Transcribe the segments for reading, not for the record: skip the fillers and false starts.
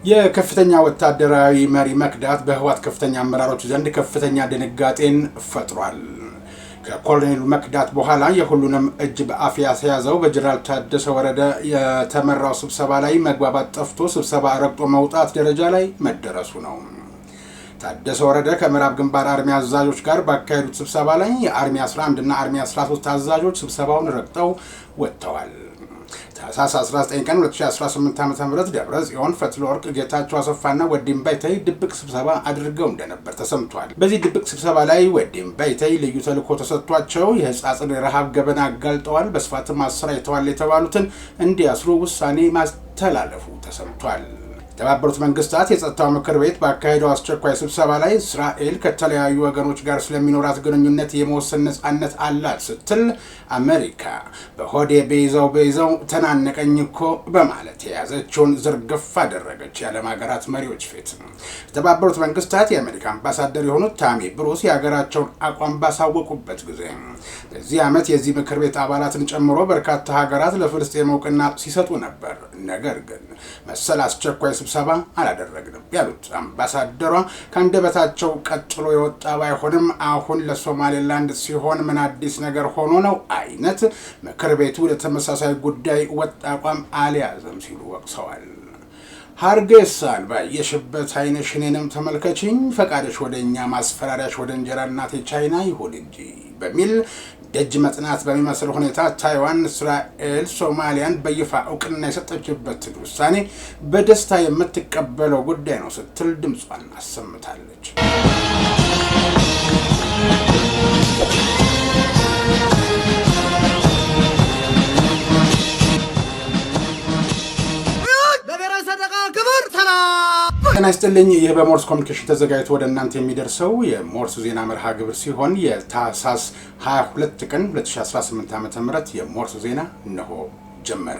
የከፍተኛ ወታደራዊ መሪ መክዳት በህወሓት ከፍተኛ አመራሮች ዘንድ ከፍተኛ ድንጋጤን ፈጥሯል። ከኮሎኔሉ መክዳት በኋላ የሁሉንም እጅ በአፍ ያስያዘው በጀነራል ታደሰ ወረደ የተመራው ስብሰባ ላይ መግባባት ጠፍቶ ስብሰባ ረግጦ መውጣት ደረጃ ላይ መደረሱ ነው። ታደሰ ወረደ ከምዕራብ ግንባር አርሚ አዛዦች ጋር ባካሄዱት ስብሰባ ላይ የአርሚ 11 እና አርሚ 13 አዛዦች ስብሰባውን ረግጠው ወጥተዋል። ታህሳስ 19 ቀን 2018 ዓ.ም ደብረ ጽዮን ፈትለወርቅ ጌታቸው አሰፋና ወዲም ባይታይ ድብቅ ስብሰባ አድርገው እንደነበር ተሰምቷል። በዚህ ድብቅ ስብሰባ ላይ ወዲም ባይታይ ልዩ ተልዕኮ ተሰጥቷቸው የህፃጽን ረሃብ ገበና አጋልጠዋል፣ በስፋትም አሰራጭተዋል የተባሉትን እንዲያስሩ ውሳኔ ማስተላለፉ ተሰምቷል። የተባበሩት መንግስታት የጸጥታው ምክር ቤት ባካሄደው አስቸኳይ ስብሰባ ላይ እስራኤል ከተለያዩ ወገኖች ጋር ስለሚኖራት ግንኙነት የመወሰን ነጻነት አላት ስትል አሜሪካ በሆዴ በይዘው ተናነቀኝ እኮ በማለት የያዘችውን ዝርግፍ አደረገች የዓለም ሀገራት መሪዎች ፊት። የተባበሩት መንግስታት የአሜሪካ አምባሳደር የሆኑት ታሚ ብሩስ የሀገራቸውን አቋም ባሳወቁበት ጊዜ በዚህ ዓመት የዚህ ምክር ቤት አባላትን ጨምሮ በርካታ ሀገራት ለፍልስጤም እውቅና ሲሰጡ ነበር። ነገር ግን መሰል አስቸኳይ ስብሰባ አላደረግንም ያሉት አምባሳደሯ ከአንደበታቸው ቀጥሎ የወጣ ባይሆንም አሁን ለሶማሌላንድ ሲሆን ምን አዲስ ነገር ሆኖ ነው አይነት ምክር ቤቱ ለተመሳሳይ ጉዳይ ወጥ አቋም አልያዘም ሲሉ ወቅሰዋል። ሀርጌሳን ባየሽበት አይነሽ እኔንም ተመልከችኝ፣ ፈቃደሽ ወደኛ ማስፈራሪያሽ ወደ እንጀራ እናቴ ቻይና ይሁን እንጂ በሚል ደጅ መጥናት በሚመስል ሁኔታ ታይዋን እስራኤል ሶማሊያን በይፋ እውቅና የሰጠችበትን ውሳኔ በደስታ የምትቀበለው ጉዳይ ነው ስትል ድምጿን አሰምታለች። ጤና ይስጥልኝ። ይህ በሞርስ ኮሚኒኬሽን ተዘጋጅቶ ወደ እናንተ የሚደርሰው የሞርስ ዜና መርሃ ግብር ሲሆን የታህሳስ 22 ቀን 2018 ዓ.ም የሞርስ ዜና እነሆ ጀመረ።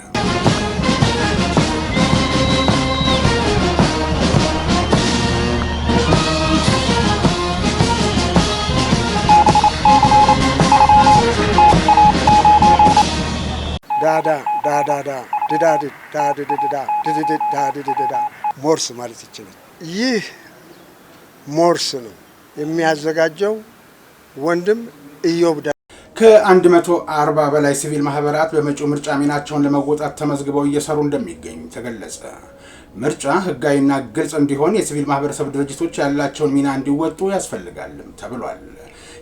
ሞርስ ማለት ይችላል። ይህ ሞርስ ነው የሚያዘጋጀው ወንድም ኢዮብ። ከ140 በላይ ሲቪል ማህበራት በመጪው ምርጫ ሚናቸውን ለመወጣት ተመዝግበው እየሰሩ እንደሚገኙ ተገለጸ። ምርጫ ህጋዊና ግልጽ እንዲሆን የሲቪል ማህበረሰብ ድርጅቶች ያላቸውን ሚና እንዲወጡ ያስፈልጋልም ተብሏል።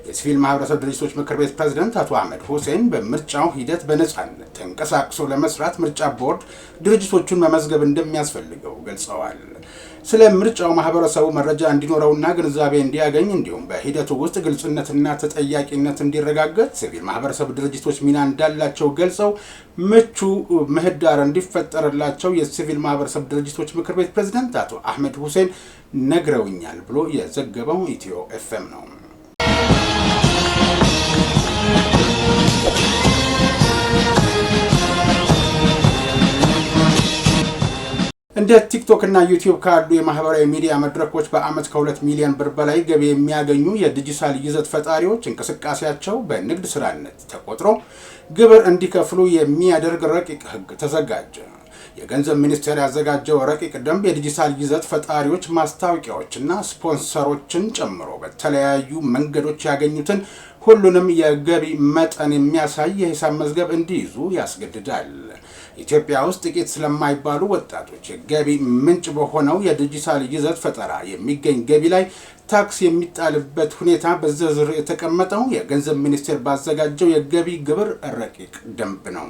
የሲቪል ማህበረሰብ ድርጅቶች ምክር ቤት ፕሬዝዳንት አቶ አህመድ ሁሴን በምርጫው ሂደት በነጻነት ተንቀሳቅሶ ለመስራት ምርጫ ቦርድ ድርጅቶቹን መመዝገብ እንደሚያስፈልገው ገልጸዋል። ስለ ምርጫው ማህበረሰቡ መረጃ እንዲኖረውና ግንዛቤ እንዲያገኝ እንዲሁም በሂደቱ ውስጥ ግልጽነትና ተጠያቂነት እንዲረጋገጥ ሲቪል ማህበረሰብ ድርጅቶች ሚና እንዳላቸው ገልጸው ምቹ ምህዳር እንዲፈጠርላቸው የሲቪል ማህበረሰብ ድርጅቶች ምክር ቤት ፕሬዝዳንት አቶ አህመድ ሁሴን ነግረውኛል ብሎ የዘገበው ኢትዮ ኤፍኤም ነው። እንደ ቲክቶክ እና ዩቲዩብ ካሉ የማህበራዊ ሚዲያ መድረኮች በአመት ከ2 ሚሊዮን ብር በላይ ገቢ የሚያገኙ የዲጂታል ይዘት ፈጣሪዎች እንቅስቃሴያቸው በንግድ ስራነት ተቆጥሮ ግብር እንዲከፍሉ የሚያደርግ ረቂቅ ህግ ተዘጋጀ። የገንዘብ ሚኒስቴር ያዘጋጀው ረቂቅ ደንብ የዲጂታል ይዘት ፈጣሪዎች ማስታወቂያዎችና ስፖንሰሮችን ጨምሮ በተለያዩ መንገዶች ያገኙትን ሁሉንም የገቢ መጠን የሚያሳይ የሂሳብ መዝገብ እንዲይዙ ያስገድዳል። ኢትዮጵያ ውስጥ ጥቂት ስለማይባሉ ወጣቶች የገቢ ምንጭ በሆነው የዲጂታል ይዘት ፈጠራ የሚገኝ ገቢ ላይ ታክስ የሚጣልበት ሁኔታ በዝርዝር የተቀመጠው የገንዘብ ሚኒስቴር ባዘጋጀው የገቢ ግብር ረቂቅ ደንብ ነው።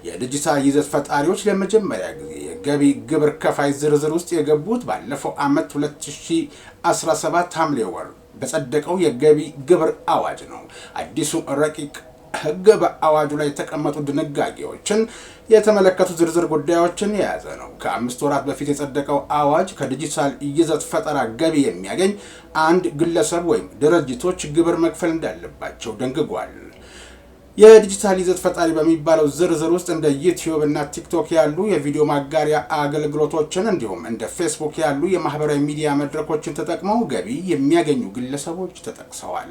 የዲጂታል ይዘት ፈጣሪዎች ለመጀመሪያ ጊዜ የገቢ ግብር ከፋይ ዝርዝር ውስጥ የገቡት ባለፈው ዓመት 2017 ሐምሌ ወር በጸደቀው የገቢ ግብር አዋጅ ነው። አዲሱ ረቂቅ ህግ በአዋጁ ላይ የተቀመጡ ድንጋጌዎችን የተመለከቱ ዝርዝር ጉዳዮችን የያዘ ነው። ከ5 ወራት በፊት የጸደቀው አዋጅ ከዲጂታል ይዘት ፈጠራ ገቢ የሚያገኝ አንድ ግለሰብ ወይም ድርጅቶች ግብር መክፈል እንዳለባቸው ደንግጓል። የዲጂታል ይዘት ፈጣሪ በሚባለው ዝርዝር ውስጥ እንደ ዩቲዩብ እና ቲክቶክ ያሉ የቪዲዮ ማጋሪያ አገልግሎቶችን እንዲሁም እንደ ፌስቡክ ያሉ የማህበራዊ ሚዲያ መድረኮችን ተጠቅመው ገቢ የሚያገኙ ግለሰቦች ተጠቅሰዋል።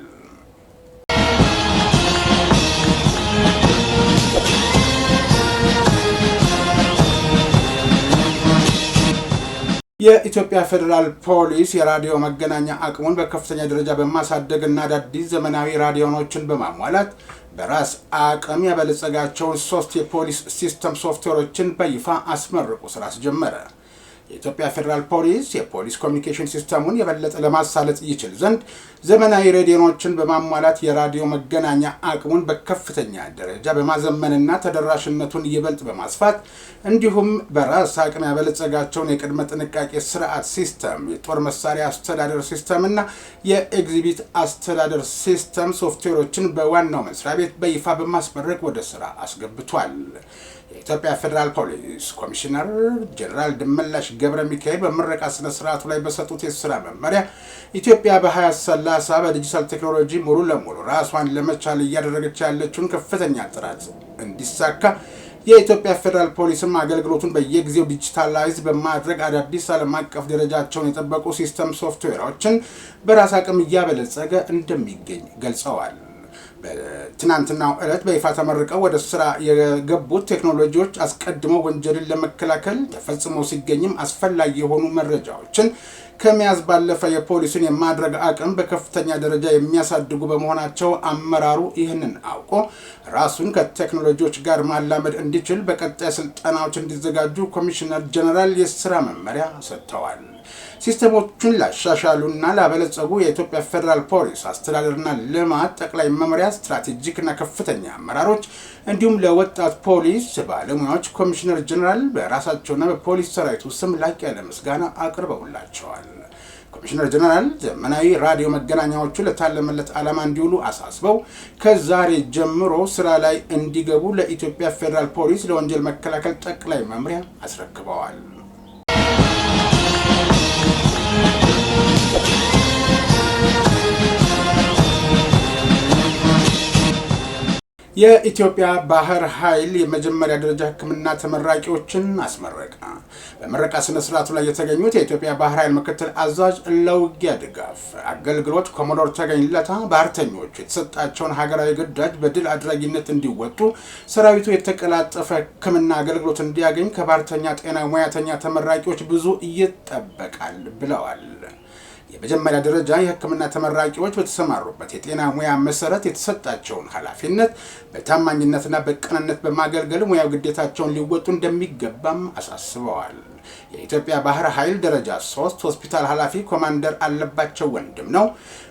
የኢትዮጵያ ፌዴራል ፖሊስ የራዲዮ መገናኛ አቅሙን በከፍተኛ ደረጃ በማሳደግና አዳዲስ ዘመናዊ ራዲዮኖችን በማሟላት በራስ አቅም ያበለጸጋቸውን 3 የፖሊስ ሲስተም ሶፍትዌሮችን በይፋ አስመርቆ ስራ አስጀመረ። የኢትዮጵያ ፌዴራል ፖሊስ የፖሊስ ኮሚኒኬሽን ሲስተሙን የበለጠ ለማሳለጥ ይችል ዘንድ ዘመናዊ ሬዲዮኖችን በማሟላት የራዲዮ መገናኛ አቅሙን በከፍተኛ ደረጃ በማዘመንና ተደራሽነቱን ይበልጥ በማስፋት እንዲሁም በራስ አቅም ያበለጸጋቸውን የቅድመ ጥንቃቄ ስርዓት ሲስተም፣ የጦር መሳሪያ አስተዳደር ሲስተም እና የኤግዚቢት አስተዳደር ሲስተም ሶፍትዌሮችን በዋናው መስሪያ ቤት በይፋ በማስመረቅ ወደ ስራ አስገብቷል። የኢትዮጵያ ፌዴራል ፖሊስ ኮሚሽነር ጀነራል ደመላሽ ገብረ ሚካኤል በምረቃ ስነ ስርዓቱ ላይ በሰጡት የስራ መመሪያ ኢትዮጵያ በ2030 በዲጂታል ቴክኖሎጂ ሙሉ ለሙሉ ራሷን ለመቻል እያደረገች ያለችውን ከፍተኛ ጥረት እንዲሳካ የኢትዮጵያ ፌዴራል ፖሊስም አገልግሎቱን በየጊዜው ዲጂታላይዝ በማድረግ አዳዲስ ዓለም አቀፍ ደረጃቸውን የጠበቁ ሲስተም ሶፍትዌሮችን በራስ አቅም እያበለጸገ እንደሚገኝ ገልጸዋል። በትናንትናው ዕለት በይፋ ተመርቀው ወደ ስራ የገቡት ቴክኖሎጂዎች አስቀድመው ወንጀልን ለመከላከል ተፈጽሞ ሲገኝም አስፈላጊ የሆኑ መረጃዎችን ከመያዝ ባለፈ የፖሊስን የማድረግ አቅም በከፍተኛ ደረጃ የሚያሳድጉ በመሆናቸው አመራሩ ይህንን አውቆ ራሱን ከቴክኖሎጂዎች ጋር ማላመድ እንዲችል በቀጣይ ስልጠናዎች እንዲዘጋጁ ኮሚሽነር ጀነራል የስራ መመሪያ ሰጥተዋል። ሲስተሞቹን ላሻሻሉና ላበለጸጉ የኢትዮጵያ ፌዴራል ፖሊስ አስተዳደርና ልማት ጠቅላይ መምሪያ ስትራቴጂክና ከፍተኛ አመራሮች እንዲሁም ለወጣት ፖሊስ ባለሙያዎች ኮሚሽነር ጀነራል በራሳቸውና በፖሊስ ሰራዊቱ ስም ላቅ ያለ ምስጋና አቅርበውላቸዋል። ኮሚሽነር ጀነራል ዘመናዊ ራዲዮ መገናኛዎቹ ለታለመለት ዓላማ እንዲውሉ አሳስበው ከዛሬ ጀምሮ ስራ ላይ እንዲገቡ ለኢትዮጵያ ፌዴራል ፖሊስ ለወንጀል መከላከል ጠቅላይ መምሪያ አስረክበዋል። የኢትዮጵያ ባህር ኃይል የመጀመሪያ ደረጃ ሕክምና ተመራቂዎችን አስመረቀ። በምረቃ ስነ ስርዓቱ ላይ የተገኙት የኢትዮጵያ ባህር ኃይል ምክትል አዛዥ ለውጊያ ድጋፍ አገልግሎት ኮሞዶር ተገኝ ለታ ባህርተኞቹ የተሰጣቸውን ሀገራዊ ግዳጅ በድል አድራጊነት እንዲወጡ ሰራዊቱ የተቀላጠፈ ሕክምና አገልግሎት እንዲያገኝ ከባህርተኛ ጤና ሙያተኛ ተመራቂዎች ብዙ ይጠበቃል ብለዋል። የመጀመሪያ ደረጃ የሕክምና ተመራቂዎች በተሰማሩበት የጤና ሙያ መሰረት የተሰጣቸውን ኃላፊነት በታማኝነትና በቅንነት በማገልገል ሙያው ግዴታቸውን ሊወጡ እንደሚገባም አሳስበዋል። የኢትዮጵያ ባህር ኃይል ደረጃ 3 ሆስፒታል ኃላፊ ኮማንደር አለባቸው ወንድም ነው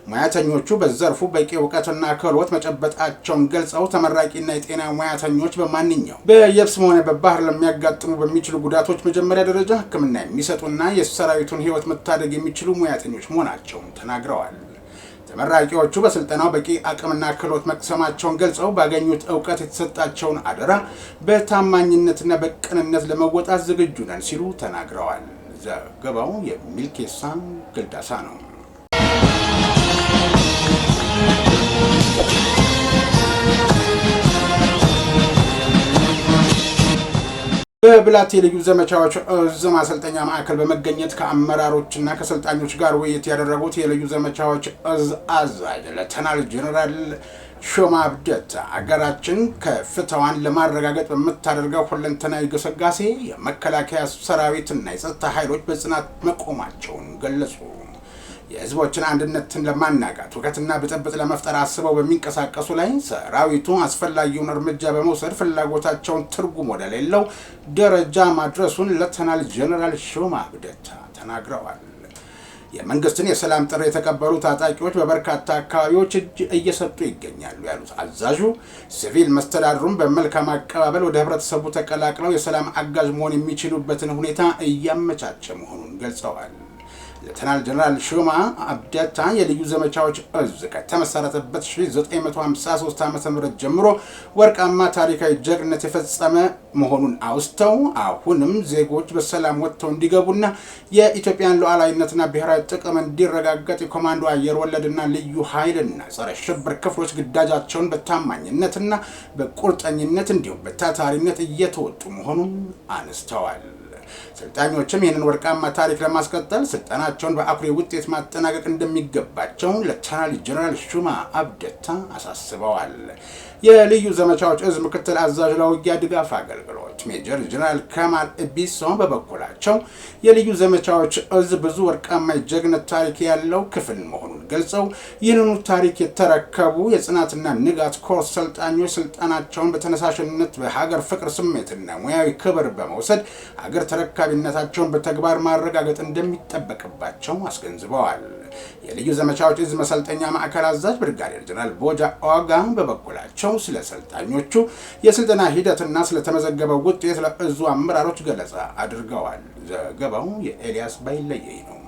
ሙያተኞቹ በዘርፉ በቂ እውቀትና ክህሎት መጨበጣቸውን ገልጸው ተመራቂና የጤና ሙያተኞች በማንኛው በየብስም ሆነ በባህር ለሚያጋጥሙ በሚችሉ ጉዳቶች መጀመሪያ ደረጃ ሕክምና የሚሰጡና የሰራዊቱን ሕይወት መታደግ የሚችሉ ሙያተኞች መሆናቸውን ተናግረዋል። ተመራቂዎቹ በስልጠናው በቂ አቅምና ክህሎት መቅሰማቸውን ገልጸው ባገኙት እውቀት የተሰጣቸውን አደራ በታማኝነትና በቅንነት ለመወጣት ዝግጁ ነን ሲሉ ተናግረዋል። ዘገባው የሚልኬሳን ግልዳሳ ነው። በብላቴ ልዩ ዘመቻዎች እዝ ማሰልጠኛ ማዕከል በመገኘት ከአመራሮችና ከሰልጣኞች ጋር ውይይት ያደረጉት የልዩ ዘመቻዎች እዝ አዛዥ ሌተናል ጄኔራል ሾማ አብደታ አገራችን ከፍታዋን ለማረጋገጥ በምታደርገው ሁለንተናዊ ግስጋሴ የመከላከያ ሰራዊትና የጸጥታ ኃይሎች በጽናት መቆማቸውን ገለጹ። የህዝቦችን አንድነትን ለማናጋት ሁከትና ብጥብጥ ለመፍጠር አስበው በሚንቀሳቀሱ ላይ ሰራዊቱ አስፈላጊውን እርምጃ በመውሰድ ፍላጎታቸውን ትርጉም ወደሌለው ደረጃ ማድረሱን ሌተናል ጄኔራል ሾማ አብደታ ተናግረዋል። የመንግስትን የሰላም ጥሪ የተቀበሉ ታጣቂዎች በበርካታ አካባቢዎች እጅ እየሰጡ ይገኛሉ ያሉት አዛዡ ሲቪል መስተዳድሩን በመልካም አቀባበል ወደ ህብረተሰቡ ተቀላቅለው የሰላም አጋዥ መሆን የሚችሉበትን ሁኔታ እያመቻቸ መሆኑን ገልጸዋል። ሌተናል ጄኔራል ሾማ አብደታ የልዩ ዘመቻዎች እዝ ከተመሰረተበት 1953 ዓ.ም ጀምሮ ወርቃማ ታሪካዊ ጀግንነት የፈጸመ መሆኑን አውስተው አሁንም ዜጎች በሰላም ወጥተው እንዲገቡና የኢትዮጵያን ሉዓላዊነትና ብሔራዊ ጥቅም እንዲረጋገጥ የኮማንዶ አየር ወለድና ልዩ ኃይልና ጸረ ሽብር ክፍሎች ግዳጃቸውን በታማኝነትና በቁርጠኝነት እንዲሁም በታታሪነት እየተወጡ መሆኑን አነስተዋል። ሰልጣኞችም ይህንን ወርቃማ ታሪክ ለማስቀጠል ስልጣናቸውን በአኩሪ ውጤት ማጠናቀቅ እንደሚገባቸው ሌተናል ጀነራል ሹማ አብደታ አሳስበዋል። የልዩ ዘመቻዎች እዝ ምክትል አዛዥ ለውጊያ ድጋፍ አገልግሎት ሜጀር ጀነራል ከማል ቢሶ በበኩላቸው የልዩ ዘመቻዎች እዝ ብዙ ወርቃማ የጀግንነት ታሪክ ያለው ክፍል መሆኑን ገልጸው ይህንኑ ታሪክ የተረከቡ የጽናትና ንጋት ኮርስ ሰልጣኞች ስልጣናቸውን በተነሳሽነት በሀገር ፍቅር ስሜትና ሙያዊ ክብር በመውሰድ ሀገር ተረካቢነታቸውን በተግባር ማረጋገጥ እንደሚጠበቅባቸው አስገንዝበዋል። የልዩ ዘመቻዎች እዝ መሰልጠኛ ማዕከል አዛዥ ብርጋዴር ጀነራል ቦጃ ኦጋ በበኩላቸው ስለ ሰልጣኞቹ የስልጠና ሂደትና ስለተመዘገበው ውጤት ለእዙ አመራሮች ገለጻ አድርገዋል። ዘገባው የኤልያስ ባይለየኝ ነው።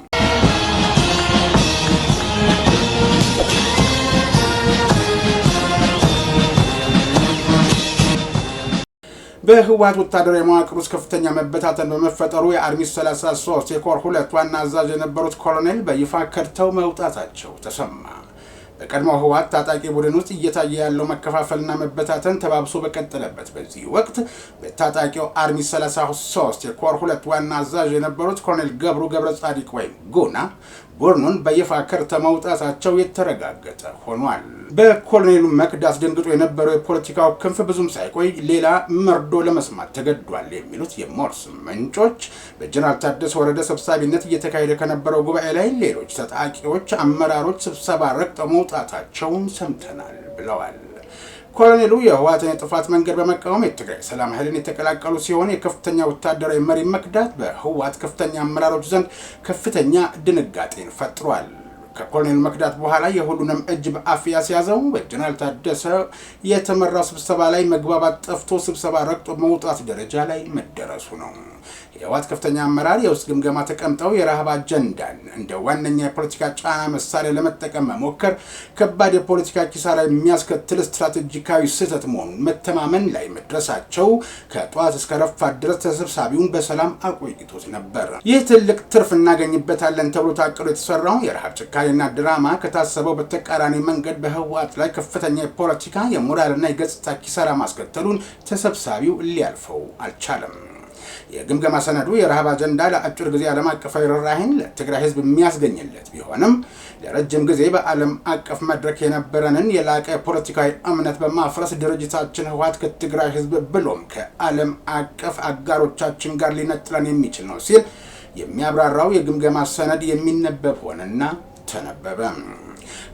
በህወሓት ወታደራዊ መዋቅር ውስጥ ከፍተኛ መበታተን በመፈጠሩ የአርሚ 33 የኮር 2 ዋና አዛዥ የነበሩት ኮሎኔል በይፋ ከድተው መውጣታቸው ተሰማ። በቀድሞው ህወሓት ታጣቂ ቡድን ውስጥ እየታየ ያለው መከፋፈልና መበታተን ተባብሶ በቀጠለበት በዚህ ወቅት በታጣቂው አርሚ 33 የኮር 2 ዋና አዛዥ የነበሩት ኮሎኔል ገብሩ ገብረ ጻዲቅ ወይም ጉና ቡድኑን በይፋ ከድተው መውጣታቸው የተረጋገጠ ሆኗል። በኮሎኔሉ መክዳት ደንግጦ የነበረው የፖለቲካው ክንፍ ብዙም ሳይቆይ ሌላ መርዶ ለመስማት ተገዷል የሚሉት የሞርስ ምንጮች በጀነራል ታደሰ ወረደ ሰብሳቢነት እየተካሄደ ከነበረው ጉባኤ ላይ ሌሎች ታጣቂዎች አመራሮች ስብሰባ ረግጠው መውጣታቸውን ሰምተናል ብለዋል። ኮሎኔሉ የህወሓትን የጥፋት መንገድ በመቃወም የትግራይ ሰላም ኃይልን የተቀላቀሉ ሲሆን የከፍተኛ ወታደራዊ መሪ መክዳት በህወሓት ከፍተኛ አመራሮች ዘንድ ከፍተኛ ድንጋጤን ፈጥሯል። ከኮሎኔል መክዳት በኋላ የሁሉንም እጅ በአፍ ያስያዘው በጀነራል ታደሰ የተመራው ስብሰባ ላይ መግባባት ጠፍቶ ስብሰባ ረግጦ መውጣት ደረጃ ላይ መደረሱ ነው። የህወሓት ከፍተኛ አመራር የውስጥ ግምገማ ተቀምጠው የረሃብ አጀንዳን እንደ ዋነኛ የፖለቲካ ጫና መሳሪያ ለመጠቀም መሞከር ከባድ የፖለቲካ ኪሳራ የሚያስከትል ስትራቴጂካዊ ስህተት መሆኑን መተማመን ላይ መድረሳቸው ከጧት እስከ ረፋት ድረስ ተሰብሳቢውን በሰላም አቆይቶት ነበር። ይህ ትልቅ ትርፍ እናገኝበታለን ተብሎ ታቅዶ የተሰራው የረሃብ ጭካኔና ድራማ ከታሰበው በተቃራኒ መንገድ በህወሓት ላይ ከፍተኛ የፖለቲካ የሞራልና የገጽታ ኪሳራ ማስከተሉን ተሰብሳቢው ሊያልፈው አልቻለም። የግምገማ ሰነዱ የረሃብ አጀንዳ ለአጭር ጊዜ ዓለም አቀፋዊ ርህራሄን ለትግራይ ህዝብ የሚያስገኝለት ቢሆንም ለረጅም ጊዜ በዓለም አቀፍ መድረክ የነበረንን የላቀ ፖለቲካዊ እምነት በማፍረስ ድርጅታችን ህወሓት ከትግራይ ህዝብ ብሎም ከዓለም አቀፍ አጋሮቻችን ጋር ሊነጥለን የሚችል ነው ሲል የሚያብራራው የግምገማ ሰነድ የሚነበብ ሆነና ተነበበ።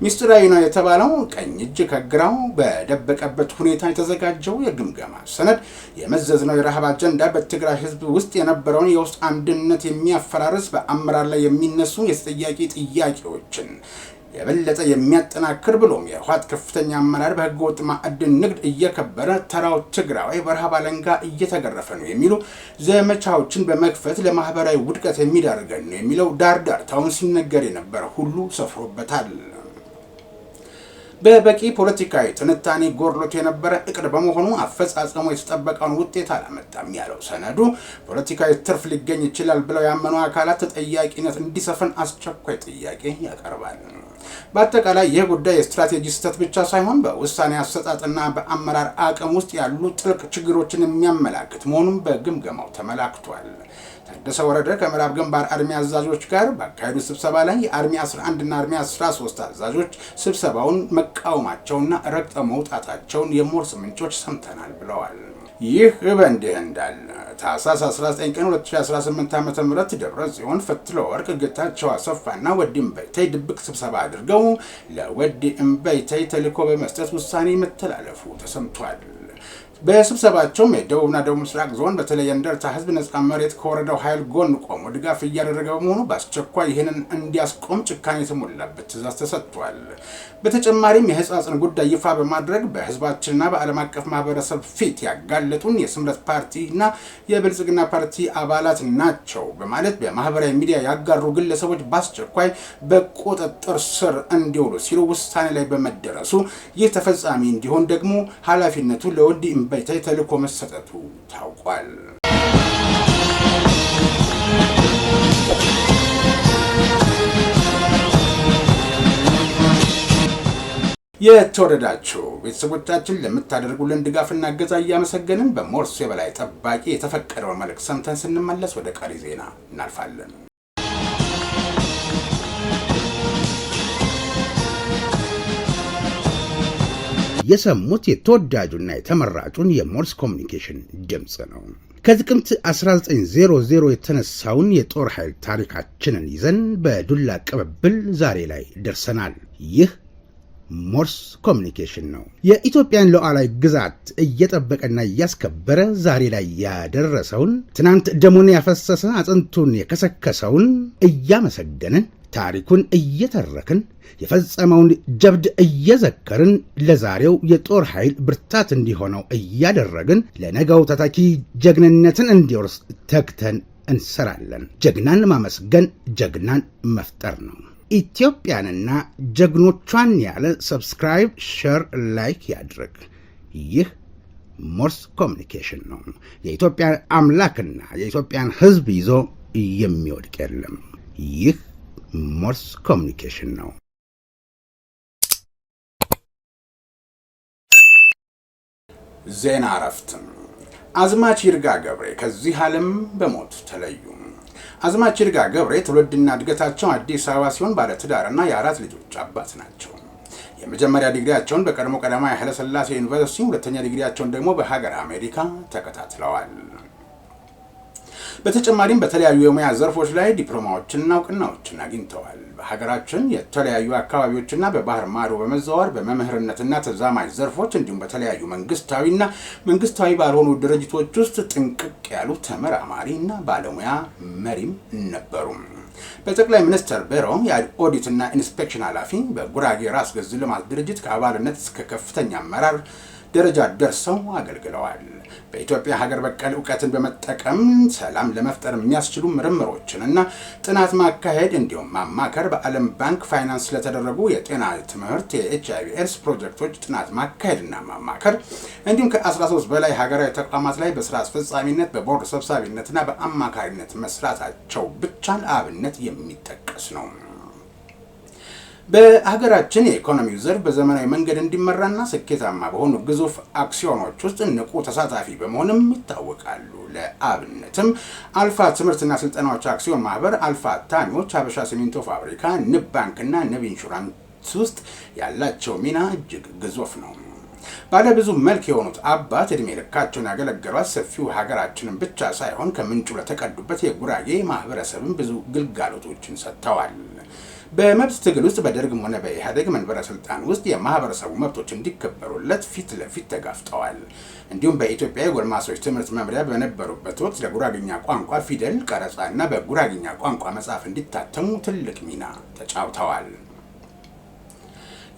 ሚስጥራዊ ነው የተባለው ቀኝ እጅ ከግራው በደበቀበት ሁኔታ የተዘጋጀው የግምገማ ሰነድ የመዘዝነው የረሃብ አጀንዳ በትግራይ ህዝብ ውስጥ የነበረውን የውስጥ አንድነት የሚያፈራርስ በአመራር ላይ የሚነሱ የተጠያቂ ጥያቄዎችን የበለጠ የሚያጠናክር ብሎም የህወሓት ከፍተኛ አመራር በህገወጥ ማዕድን ንግድ እየከበረ ተራው ትግራዋይ በረሃብ አለንጋ እየተገረፈ ነው የሚሉ ዘመቻዎችን በመክፈት ለማህበራዊ ውድቀት የሚዳርገን ነው የሚለው ዳርዳርታውን ሲነገር የነበረ ሁሉ ሰፍሮበታል። በበቂ ፖለቲካዊ ትንታኔ ጎድሎት የነበረ እቅድ በመሆኑ አፈጻጸሙ የተጠበቀውን ውጤት አላመጣም ያለው ሰነዱ ፖለቲካዊ ትርፍ ሊገኝ ይችላል ብለው ያመኑ አካላት ተጠያቂነት እንዲሰፍን አስቸኳይ ጥያቄ ያቀርባል። በአጠቃላይ ይህ ጉዳይ የስትራቴጂ ስህተት ብቻ ሳይሆን በውሳኔ አሰጣጥና በአመራር አቅም ውስጥ ያሉ ጥልቅ ችግሮችን የሚያመላክት መሆኑን በግምገማው ተመላክቷል። ታደሰ ወረደ ከምዕራብ ግንባር አርሚ አዛዦች ጋር ባካሄዱ ስብሰባ ላይ የአርሚ 11 እና አርሚ 13 አዛዦች ስብሰባውን መቃወማቸውና ረግጠው መውጣታቸውን የሞርስ ምንጮች ሰምተናል ብለዋል። ይህ በእንዲህ እንዳለ ታህሳስ 19 ቀን 2018 ዓ.ም ደብረጽዮን ፈትለወርቅ ጌታቸው አሰፋና ወዲ እምበይተይ ድብቅ ስብሰባ አድርገው ለወዲ እምበይተይ ተልዕኮ በመስጠት ውሳኔ መተላለፉ ተሰምቷል። በስብሰባቸው የደቡብና ደቡብ ምስራቅ ዞን በተለይ እንደርታ ህዝብ ነጻ መሬት ከወረዳው ኃይል ጎን ቆሞ ድጋፍ እያደረገ በመሆኑ በአስቸኳይ ይህንን እንዲያስቆም ጭካኔ የተሞላበት ትዕዛዝ ተሰጥቷል። በተጨማሪም የህጻጽን ጉዳይ ይፋ በማድረግ በህዝባችንና በዓለም አቀፍ ማህበረሰብ ፊት ያጋለጡን የስምረት ፓርቲና የብልጽግና ፓርቲ አባላት ናቸው በማለት በማህበራዊ ሚዲያ ያጋሩ ግለሰቦች በአስቸኳይ በቁጥጥር ስር እንዲውሉ ሲሉ ውሳኔ ላይ በመደረሱ ይህ ተፈጻሚ እንዲሆን ደግሞ ኃላፊነቱ ለወዲ እምበይተይ ተልዕኮ መሰጠቱ ታውቋል። የተወደዳችሁ ቤተሰቦቻችን ለምታደርጉልን ድጋፍና እገዛ እያመሰገንን በሞርስ የበላይ ጠባቂ የተፈቀደውን መልእክት ሰምተን ስንመለስ ወደ ቀሪ ዜና እናልፋለን። የሰሙት የተወዳጁና የተመራጩን የሞርስ ኮሚኒኬሽን ድምጽ ነው። ከጥቅምት 1900 የተነሳውን የጦር ኃይል ታሪካችንን ይዘን በዱላ ቅብብል ዛሬ ላይ ደርሰናል። ይህ ሞርስ ኮሚኒኬሽን ነው። የኢትዮጵያን ሉዓላዊ ግዛት እየጠበቀና እያስከበረ ዛሬ ላይ ያደረሰውን፣ ትናንት ደሙን ያፈሰሰ አጥንቱን የከሰከሰውን እያመሰገንን፣ ታሪኩን እየተረክን፣ የፈጸመውን ጀብድ እየዘከርን፣ ለዛሬው የጦር ኃይል ብርታት እንዲሆነው እያደረግን፣ ለነገው ተተኪ ጀግንነትን እንዲወርስ ተግተን እንሰራለን። ጀግናን ማመስገን ጀግናን መፍጠር ነው። ኢትዮጵያንና ጀግኖቿን ያለ ሰብስክራይብ፣ ሼር፣ ላይክ ያድርግ። ይህ ሞርስ ኮሚኒኬሽን ነው። የኢትዮጵያን አምላክና የኢትዮጵያን ሕዝብ ይዞ የሚወድቅ የለም። ይህ ሞርስ ኮሚኒኬሽን ነው። ዜና እረፍት። አዝማች ይርጋ ገብሬ ከዚህ ዓለም በሞት ተለዩ። አዝማች ይርጋ ገብሬ ትውልድና እድገታቸው አዲስ አበባ ሲሆን ባለትዳርና የአራት ልጆች አባት ናቸው። የመጀመሪያ ዲግሪያቸውን በቀድሞ ቀዳማዊ ኃይለ ሥላሴ ዩኒቨርሲቲ፣ ሁለተኛ ዲግሪያቸውን ደግሞ በሀገር አሜሪካ ተከታትለዋል። በተጨማሪም በተለያዩ የሙያ ዘርፎች ላይ ዲፕሎማዎችንና እውቅናዎችን አግኝተዋል። በሀገራችን የተለያዩ አካባቢዎችና በባህር ማዶ በመዘዋወር በመምህርነትና ተዛማጅ ዘርፎች እንዲሁም በተለያዩ መንግስታዊና መንግስታዊ ባልሆኑ ድርጅቶች ውስጥ ጥንቅቅ ያሉ ተመራማሪና ባለሙያ መሪም ነበሩ። በጠቅላይ ሚኒስትር ቢሮ የኦዲትና ኢንስፔክሽን ኃላፊ፣ በጉራጌ ራስ ገዝ ልማት ድርጅት ከአባልነት እስከ ከፍተኛ አመራር ደረጃ ደርሰው አገልግለዋል። በኢትዮጵያ ሀገር በቀል እውቀትን በመጠቀም ሰላም ለመፍጠር የሚያስችሉ ምርምሮችንና ጥናት ማካሄድ እንዲሁም ማማከር፣ በዓለም ባንክ ፋይናንስ ለተደረጉ የጤና ትምህርት፣ የኤችአይቪ ኤድስ ፕሮጀክቶች ጥናት ማካሄድና ማማከር እንዲሁም ከ13 በላይ ሀገራዊ ተቋማት ላይ በስራ አስፈጻሚነት፣ በቦርድ ሰብሳቢነትና በአማካሪነት መስራታቸው ብቻ ለአብነት የሚጠቀስ ነው። በሀገራችን የኢኮኖሚው ዘርፍ በዘመናዊ መንገድ እንዲመራና ስኬታማ በሆኑ ግዙፍ አክሲዮኖች ውስጥ ንቁ ተሳታፊ በመሆንም ይታወቃሉ። ለአብነትም አልፋ ትምህርትና ስልጠናዎች አክሲዮን ማህበር፣ አልፋ አታሚዎች፣ ሀበሻ ሲሚንቶ ፋብሪካ፣ ንብ ባንክና ንብ ኢንሹራንስ ውስጥ ያላቸው ሚና እጅግ ግዙፍ ነው። ባለብዙ መልክ የሆኑት አባት እድሜ ልካቸውን ያገለገሏት ሰፊው ሀገራችንን ብቻ ሳይሆን ከምንጩ ለተቀዱበት የጉራጌ ማህበረሰብን ብዙ ግልጋሎቶችን ሰጥተዋል። በመብት ትግል ውስጥ በደርግም ሆነ በኢህአዴግ መንበረ ስልጣን ውስጥ የማህበረሰቡ መብቶች እንዲከበሩለት ፊት ለፊት ተጋፍጠዋል። እንዲሁም በኢትዮጵያ የጎልማሶች ትምህርት መምሪያ በነበሩበት ወቅት ለጉራግኛ ቋንቋ ፊደል ቀረጻና በጉራግኛ ቋንቋ መጽሐፍ እንዲታተሙ ትልቅ ሚና ተጫውተዋል።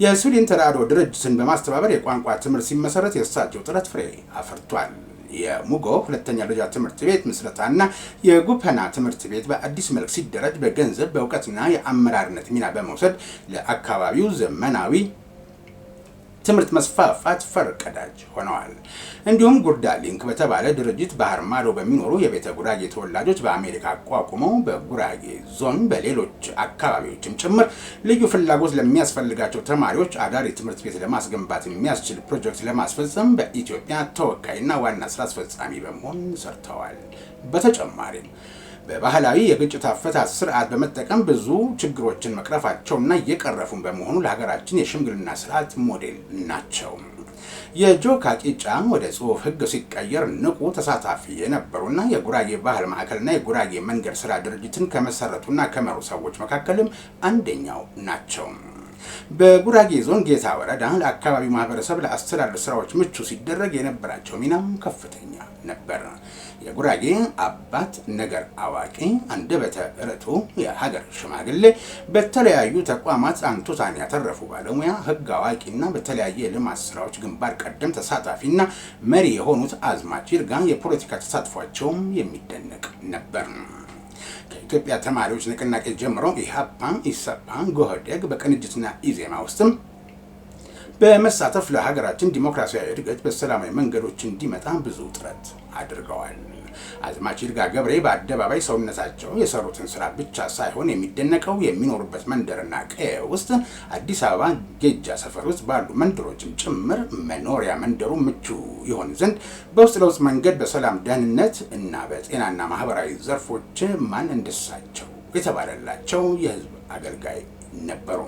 የስዊድን ተራድኦ ድርጅትን በማስተባበር የቋንቋ ትምህርት ሲመሰረት የእሳቸው ጥረት ፍሬ አፍርቷል። የሙጎ ሁለተኛ ደረጃ ትምህርት ቤት ምስረታና የጉፐና ትምህርት ቤት በአዲስ መልክ ሲደራጅ በገንዘብ በእውቀትና የአመራርነት ሚና በመውሰድ ለአካባቢው ዘመናዊ ትምህርት መስፋፋት ፈርቀዳጅ ሆነዋል። እንዲሁም ጉርዳ ሊንክ በተባለ ድርጅት ባህር ማዶ በሚኖሩ የቤተ ጉራጌ ተወላጆች በአሜሪካ አቋቁመው በጉራጌ ዞን በሌሎች አካባቢዎችም ጭምር ልዩ ፍላጎት ለሚያስፈልጋቸው ተማሪዎች አዳሪ ትምህርት ቤት ለማስገንባት የሚያስችል ፕሮጀክት ለማስፈጸም በኢትዮጵያ ተወካይና ዋና ስራ አስፈጻሚ በመሆን ሰርተዋል። በተጨማሪም በባህላዊ የግጭት አፈታት ስርዓት በመጠቀም ብዙ ችግሮችን መቅረፋቸውና እየቀረፉን በመሆኑ ለሀገራችን የሽምግልና ስርዓት ሞዴል ናቸው። የጆካ ቂጫ ወደ ጽሑፍ ሕግ ሲቀየር ንቁ ተሳታፊ የነበሩና የጉራጌ ባህል ማዕከልና የጉራጌ መንገድ ስራ ድርጅትን ከመሰረቱና ከመሩ ሰዎች መካከልም አንደኛው ናቸው። በጉራጌ ዞን ጌታ ወረዳ ለአካባቢው ማህበረሰብ ለአስተዳደር ስራዎች ምቹ ሲደረግ የነበራቸው ሚናም ከፍተኛ ነበር። የጉራጌ አባት፣ ነገር አዋቂ፣ አንደበተ ርቱዕ የሀገር ሽማግሌ፣ በተለያዩ ተቋማት አንቱታን ያተረፉ ባለሙያ፣ ህግ አዋቂና በተለያየ የልማት ስራዎች ግንባር ቀደም ተሳታፊና መሪ የሆኑት አዝማች ይርጋ የፖለቲካ ተሳትፏቸውም የሚደነቅ ነበር። ከኢትዮጵያ ተማሪዎች ንቅናቄ ጀምሮ ኢህአፓ፣ ኢሰፓ፣ ጎህዴግ በቅንጅትና ኢዜማ ውስጥም በመሳተፍ ለሀገራችን ዲሞክራሲያዊ እድገት በሰላማዊ መንገዶች እንዲመጣ ብዙ ጥረት አድርገዋል። አዝማች ይርጋ ገብሬ በአደባባይ ሰውነታቸው የሰሩትን ስራ ብቻ ሳይሆን የሚደነቀው የሚኖሩበት መንደርና ቀዬ ውስጥ አዲስ አበባ ጌጃ ሰፈር ውስጥ ባሉ መንደሮችም ጭምር መኖሪያ መንደሩ ምቹ ይሆን ዘንድ በውስጥ ለውስጥ መንገድ በሰላም ደህንነት እና በጤናና ማህበራዊ ዘርፎች ማን እንደሳቸው የተባለላቸው የህዝብ አገልጋይ ነበሩ።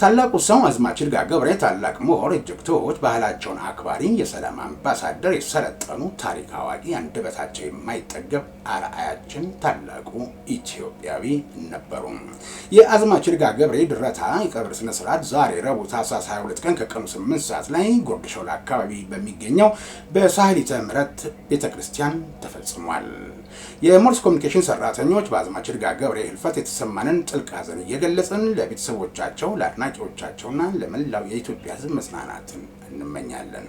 ታላቁ ሰው አዝማች ይርጋ ገብሬ ታላቅ ምሁር፣ እጅግ ትሁት፣ ባህላቸውን አክባሪ፣ የሰላም አምባሳደር፣ የሰለጠኑ ታሪክ አዋቂ፣ አንደበታቸው የማይጠገብ አርአያችን ታላቁ ኢትዮጵያዊ ነበሩ። የአዝማች ይርጋ ገብሬ ድረታ የቀብር ስነ ስርዓት ዛሬ ረቡዕ ታኅሳስ 22 ቀን ከቀኑ 8 ሰዓት ላይ ጉርድ ሾላ አካባቢ በሚገኘው በሳህሊተ ምሕረት ቤተክርስቲያን ተፈጽሟል። የሞርስ ኮሚኒኬሽን ሰራተኞች በአዝማች ይርጋ ገብሬ ህልፈት የተሰማንን ጥልቅ ሐዘን እየገለጽን ለቤተሰቦቻቸው ለአድናቂዎቻቸውና ለመላው የኢትዮጵያ ህዝብ መጽናናትን እንመኛለን።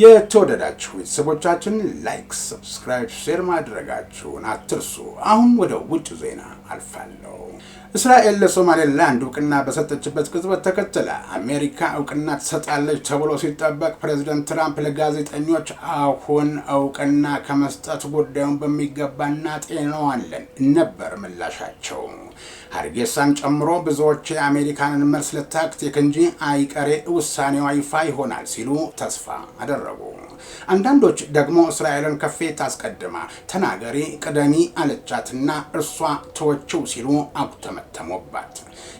የተወደዳችሁ ቤተሰቦቻችን ላይክ፣ ሰብስክራይብ፣ ሼር ማድረጋችሁን አትርሱ። አሁን ወደ ውጭ ዜና አልፋለሁ። እስራኤል ለሶማሌላንድ እውቅና በሰጠችበት ቅጽበት ተከትለ አሜሪካ እውቅና ትሰጣለች ተብሎ ሲጠበቅ ፕሬዝዳንት ትራምፕ ለጋዜጠኞች አሁን እውቅና ከመስጠት ጉዳዩን በሚገባ እናጤነዋለን ነበር ምላሻቸው። ሀርጌሳን ጨምሮ ብዙዎች የአሜሪካንን መልስ ለታክቲክ እንጂ አይቀሬ ውሳኔዋ ይፋ ይሆናል ሲሉ ተስፋ አደረጉ። አንዳንዶች ደግሞ እስራኤልን ከፊት አስቀድማ ተናገሪ ቅደሚ አለቻትና እርሷ ተወችው ሲሉ አጉተመተሙባት።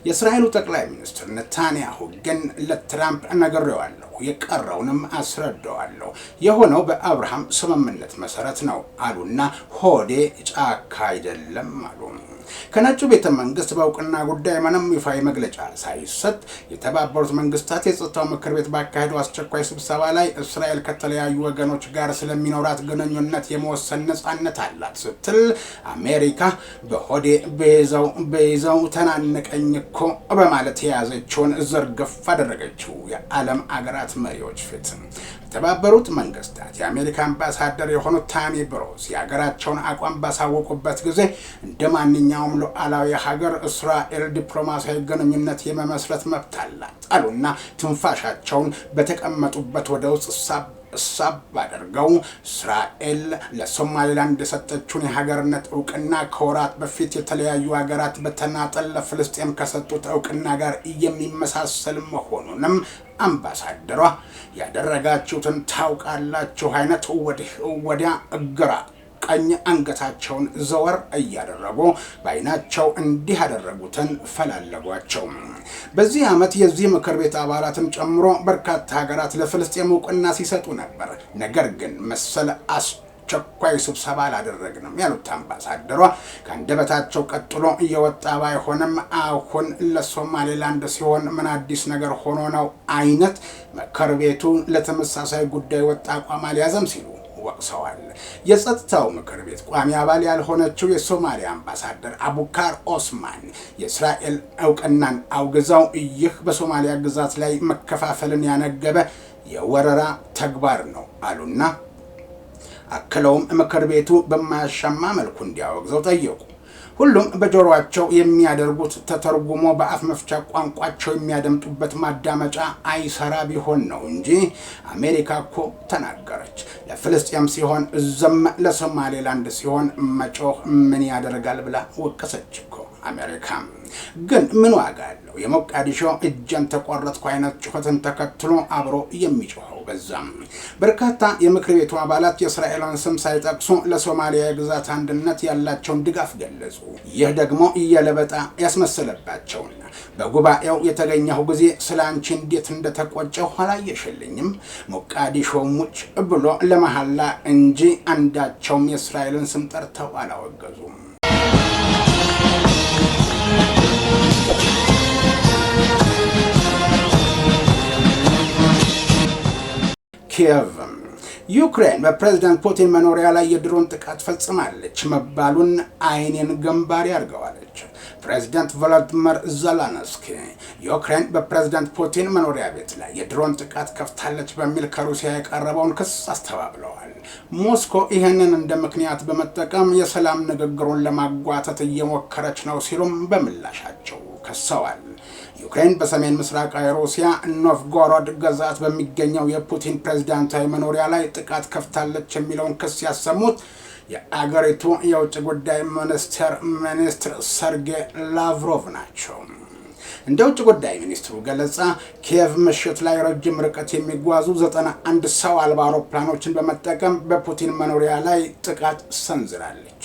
የእስራኤሉ ጠቅላይ ሚኒስትር ኔታንያሁ ግን ለትራምፕ ነግሬዋለሁ፣ የቀረውንም አስረዳዋለሁ፣ የሆነው በአብርሃም ስምምነት መሰረት ነው አሉና ሆዴ ጫካ አይደለም አሉ። ከነጩ ቤተ መንግስት በእውቅና ጉዳይ ምንም ይፋዊ መግለጫ ሳይሰጥ የተባበሩት መንግስታት የጸጥታው ምክር ቤት ባካሄደው አስቸኳይ ስብሰባ ላይ እስራኤል ከተለያዩ ወገኖች ጋር ስለሚኖራት ግንኙነት የመወሰን ነጻነት አላት ስትል አሜሪካ በሆዴ በይዘው ተናነቀኝ እኮ በማለት የያዘችውን ዘርግፍ አደረገችው የዓለም አገራት መሪዎች ፊት። የተባበሩት መንግስታት የአሜሪካ አምባሳደር የሆኑት ታሚ ብሮስ የሀገራቸውን አቋም ባሳወቁበት ጊዜ እንደ ማንኛውም ሉዓላዊ ሀገር እስራኤል ዲፕሎማሲያዊ ግንኙነት የመመስረት መብት አላት አሉና ትንፋሻቸውን በተቀመጡበት ወደ ውስጥ ሳብ አድርገው እስራኤል ለሶማሌላንድ የሰጠችውን የሀገርነት እውቅና ከወራት በፊት የተለያዩ ሀገራት በተናጠል ለፍልስጤም ከሰጡት እውቅና ጋር የሚመሳሰል መሆኑንም አምባሳደሯ ያደረጋችሁትን ታውቃላችሁ አይነት ወዲያ ግራ ቀኝ አንገታቸውን ዘወር እያደረጉ በአይናቸው እንዲህ ያደረጉትን ፈላለጓቸው። በዚህ ዓመት የዚህ ምክር ቤት አባላትን ጨምሮ በርካታ ሀገራት ለፍልስጤም እውቅና ሲሰጡ ነበር። ነገር ግን መሰለ አስቸኳይ ስብሰባ አላደረግንም ያሉት አምባሳደሯ ከአንደበታቸው ቀጥሎ እየወጣ ባይሆንም አሁን ለሶማሌላንድ ሲሆን ምን አዲስ ነገር ሆኖ ነው አይነት ምክር ቤቱ ለተመሳሳይ ጉዳይ ወጣ አቋም አልያዘም ሲሉ ወቅሰዋል። የጸጥታው ምክር ቤት ቋሚ አባል ያልሆነችው የሶማሊያ አምባሳደር አቡካር ኦስማን የእስራኤል እውቅናን አውግዘው ይህ በሶማሊያ ግዛት ላይ መከፋፈልን ያነገበ የወረራ ተግባር ነው አሉና አክለውም ምክር ቤቱ በማያሻማ መልኩ እንዲያወግዘው ጠየቁ። ሁሉም በጆሮአቸው የሚያደርጉት ተተርጉሞ በአፍ መፍቻ ቋንቋቸው የሚያደምጡበት ማዳመጫ አይሰራ ቢሆን ነው እንጂ አሜሪካ እኮ ተናገረች። ለፍልስጤም ሲሆን ዘም ለሶማሌላንድ ሲሆን መጮህ ምን ያደርጋል ብላ ወቀሰች እኮ አሜሪካ። ግን ምን ዋጋ አለው? የሞቃዲሾ እጀን ተቆረጥኩ አይነት ጩኸትን ተከትሎ አብሮ የሚጮኸው በዛም። በርካታ የምክር ቤቱ አባላት የእስራኤልን ስም ሳይጠቅሱ ለሶማሊያ ግዛት አንድነት ያላቸውን ድጋፍ ገለጹ። ይህ ደግሞ እየለበጣ ያስመሰለባቸውና በጉባኤው የተገኘው ጊዜ ስላንቺ እንዴት እንደተቆጨው አላየሽልኝም ሞቃዲሾ ሙጭ ብሎ ለመሐላ እንጂ አንዳቸውም የእስራኤልን ስም ጠርተው አላወገዙም። ኪየቭ ዩክሬን በፕሬዝዳንት ፑቲን መኖሪያ ላይ የድሮን ጥቃት ፈጽማለች መባሉን አይኔን ገንባሪ አድርገዋለች። ፕሬዝዳንት ቮሎዲሚር ዜሌንስኪ ዩክሬን በፕሬዝዳንት ፑቲን መኖሪያ ቤት ላይ የድሮን ጥቃት ከፍታለች በሚል ከሩሲያ የቀረበውን ክስ አስተባብለዋል። ሞስኮ ይህንን እንደ ምክንያት በመጠቀም የሰላም ንግግሩን ለማጓተት እየሞከረች ነው ሲሉም በምላሻቸው ከሰዋል። ዩክሬን በሰሜን ምስራቃዊ ሩሲያ ኖቭጎሮድ ግዛት በሚገኘው የፑቲን ፕሬዝዳንታዊ መኖሪያ ላይ ጥቃት ከፍታለች የሚለውን ክስ ያሰሙት የአገሪቱ የውጭ ጉዳይ ሚኒስትር ሰርጌይ ላቭሮቭ ናቸው። እንደ ውጭ ጉዳይ ሚኒስትሩ ገለጻ ኪየቭ ምሽት ላይ ረጅም ርቀት የሚጓዙ 91 ሰው አልባ አውሮፕላኖችን በመጠቀም በፑቲን መኖሪያ ላይ ጥቃት ሰንዝራለች።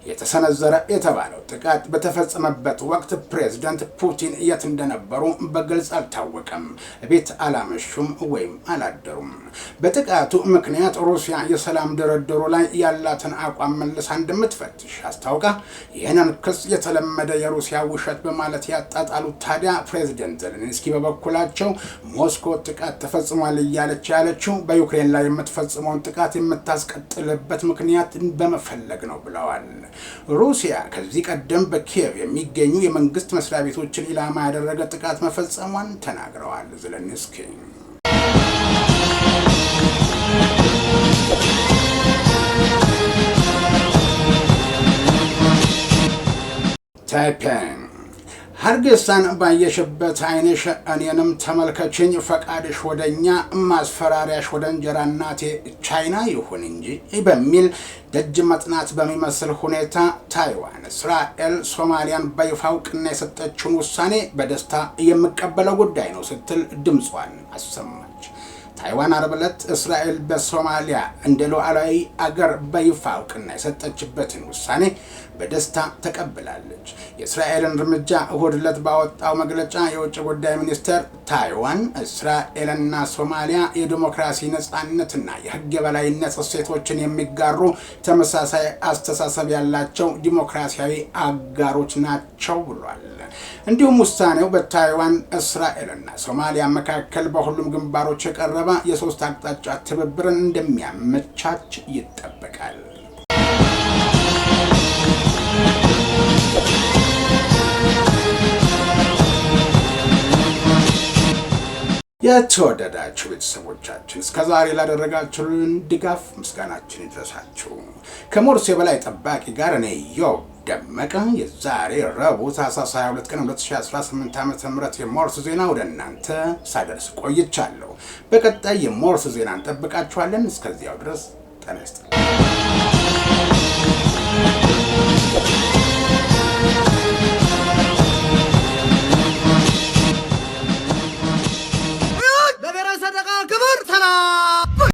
የተሰነዘረ የተባለው ጥቃት በተፈጸመበት ወቅት ፕሬዝዳንት ፑቲን የት እንደነበሩ በግልጽ አልታወቀም። ቤት አላመሹም ወይም አላደሩም። በጥቃቱ ምክንያት ሩሲያ የሰላም ድርድሩ ላይ ያላትን አቋም መልሳ እንደምትፈትሽ አስታውቃ ይህንን ክስ የተለመደ የሩሲያ ውሸት በማለት ያጣጣሉት ታዲያ ፕሬዝዳንት ዜሌንስኪ በበኩላቸው ሞስኮ ጥቃት ተፈጽሟል እያለች ያለችው በዩክሬን ላይ የምትፈጽመውን ጥቃት የምታስቀጥልበት ምክንያት በመፈለግ ነው ብለዋል። ሩሲያ ከዚህ ቀደም በኪየቭ የሚገኙ የመንግስት መስሪያ ቤቶችን ኢላማ ያደረገ ጥቃት መፈጸሟን ተናግረዋል ዜሌንስኪ። ታይፔይ ሀርጌሳን ባየሽበት አይንሽ እኔንም ተመልከችኝ፣ ፈቃድሽ ወደኛ ማስፈራሪያሽ ወደ እንጀራ እናቴ ቻይና ይሁን እንጂ በሚል ደጅ መጥናት በሚመስል ሁኔታ ታይዋን እስራኤል ሶማሊያን በይፋ እውቅና የሰጠችውን ውሳኔ በደስታ የምቀበለው ጉዳይ ነው ስትል ድምጿን አሰማች። ታይዋን ዓርብ ዕለት እስራኤል በሶማሊያ እንደ ሉዓላዊ አገር በይፋ እውቅና የሰጠችበትን ውሳኔ በደስታ ተቀብላለች። የእስራኤልን እርምጃ እሁድ ዕለት ባወጣው መግለጫ የውጭ ጉዳይ ሚኒስቴር ታይዋን እስራኤልና ሶማሊያ የዲሞክራሲ ነጻነትና የሕግ የበላይነት እሴቶችን የሚጋሩ ተመሳሳይ አስተሳሰብ ያላቸው ዲሞክራሲያዊ አጋሮች ናቸው ብሏል። እንዲሁም ውሳኔው በታይዋን እስራኤልና ሶማሊያ መካከል በሁሉም ግንባሮች የቀረበ የሶስት አቅጣጫ ትብብርን እንደሚያመቻች ይጠበቃል። የተወደዳችሁ ቤተሰቦቻችን እስከዛሬ ላደረጋችሁልን ድጋፍ ምስጋናችን ይድረሳችሁ። ከሞርስ የበላይ ጠባቂ ጋር እኔ ዮብ ደመቀ የዛሬ ረቡዕ ታኅሳስ 22 ቀን 2018 ዓ.ም የሞርስ ዜና ወደ እናንተ ሳደርስ ቆይቻለሁ። በቀጣይ የሞርስ ዜና እንጠብቃችኋለን። እስከዚያው ድረስ ጤና ይስጥልኝ።